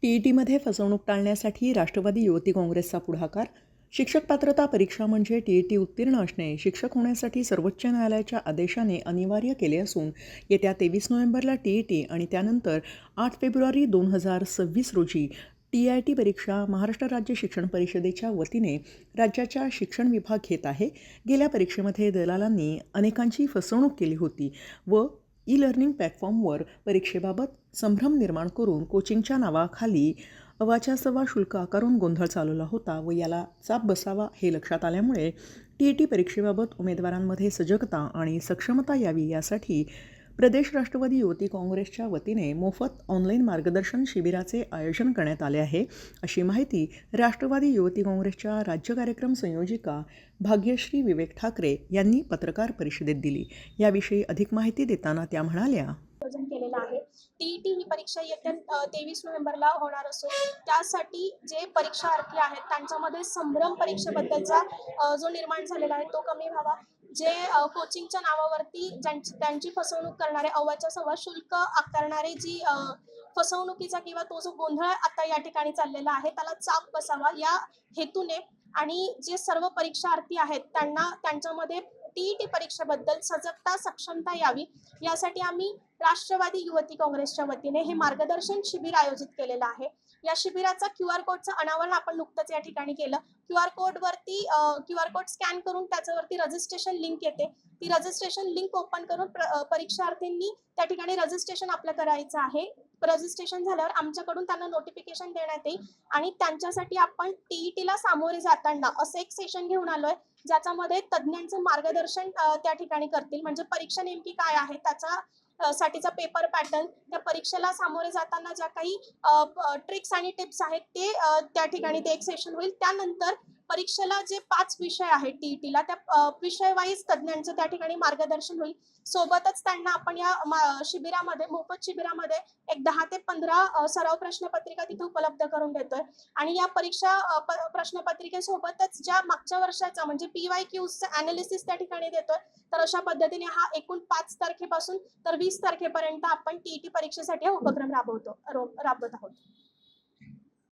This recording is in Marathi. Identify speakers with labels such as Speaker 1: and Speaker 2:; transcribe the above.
Speaker 1: टीईटीमध्ये फसवणूक टाळण्यासाठी राष्ट्रवादी युवती काँग्रेसचा पुढाकार. शिक्षक पात्रता परीक्षा म्हणजे टीईटी उत्तीर्ण असणे शिक्षक होण्यासाठी सर्वोच्च न्यायालयाच्या आदेशाने अनिवार्य केले असून येत्या 23 नोव्हेंबरला टीईटी आणि त्यानंतर 8 फेब्रुवारी 2026 रोजी TIT परीक्षा महाराष्ट्र राज्य शिक्षण परिषदेच्या वतीने राज्याच्या शिक्षण विभाग घेत आहे. गेल्या परीक्षेमध्ये दलालांनी अनेकांची फसवणूक केली होती व ई-लर्निंग प्लॅटफॉर्मवर परीक्षेबाबत संभ्रम निर्माण करून कोचिंगच्या नावाखाली अवाच्या शुल्क आकारून गोंधळ चालवला होता व याला चाप बसावा हे लक्षात आल्यामुळे TIT परीक्षेबाबत उमेदवारांमध्ये सजगता आणि सक्षमता यावी यासाठी प्रदेश राष्ट्रवादी युवती काँग्रेसच्या वतीने मोफत ऑनलाईन मार्गदर्शन शिबिराचे आयोजन करण्यात आले आहे, अशी माहिती राष्ट्रवादी युवती काँग्रेसच्या राज्य कार्यक्रम संयोजिका भाग्यश्री विवेक ठाकरे यांनी पत्रकार परिषदेत दिली. याविषयी अधिक माहिती देताना त्या म्हणाल्या,
Speaker 2: आयोजन केलेलं आहे. टीईटी ही परीक्षा येत्या 23 नोव्हेंबरला होणार असून त्यासाठी जे परीक्षार्थी आहेत त्यांच्यामध्ये संभ्रम परीक्षेबद्दलचा जो निर्माण झालेला आहे तो कमी व्हावा. जे कोचिंगच्या नावावरती त्यांची फसवणूक करणारे अव्वाच्या सव्वा शुल्क आकारणारे जी फसवणुकीचा किंवा तो जो गोंधळ आता या ठिकाणी चाललेला आहे त्याला चाप बसावा या हेतूने आणि जे सर्व परीक्षार्थी आहेत त्यांना त्यांच्यामध्ये टीईटी परीक्षेबद्दल सजगता सक्षमता यावी यासाठी आम्ही राष्ट्रवादी युवती काँग्रेसच्या वतीने हे मार्गदर्शन शिबिर आयोजित केलेलं आहे. या शिबिराचा QR कोडचं अनावरण आपण नुकतंच या ठिकाणी केलं. QR कोड स्कॅन करून त्याच्यावरती रजिस्ट्रेशन लिंक येते. ती रजिस्ट्रेशन लिंक ओपन करून परीक्षार्थींनी त्या ठिकाणी रजिस्ट्रेशन आपलं करायचं आहे. रजिस्ट्रेशन झाल्यावर आमच्याकडून त्यांना नोटिफिकेशन देण्यात येईल आणि त्यांच्यासाठी आपण टीईटीला सामोरे जाताना असं एक सेशन घेऊन आलोय ज्याच्यामध्ये तज्ज्ञांचं मार्गदर्शन त्या ठिकाणी करतील. म्हणजे परीक्षा नेमकी काय आहे त्याचा साठीचा पेपर पॅटर्न, त्या परीक्षेला सामोरे जाताना ज्या काही ट्रिक्स आणि टिप्स आहेत ते त्या ठिकाणी ते एक सेशन होईल. त्यानंतर परीक्षेला जे 5 विषय आहेत टीईटीला त्या विषय वाईज तज्ज्ञांचं त्या ठिकाणी मार्गदर्शन होईल. सोबतच त्यांना आपण या शिबिरामध्ये मोफत शिबिरामध्ये एक 10 ते 15 सराव प्रश्नपत्रिका तिथे उपलब्ध करून देतोय आणि या परीक्षा प्रश्नपत्रिकेसोबतच ज्या मागच्या वर्षाचा म्हणजे PYQचं ॲनालिसिस त्या ठिकाणी देतोय. तर अशा पद्धतीने हा एकूण 5 तारखेपासून तर 20 तारखेपर्यंत आपण टीईटी परीक्षेसाठी हा उपक्रम राबवत आहोत.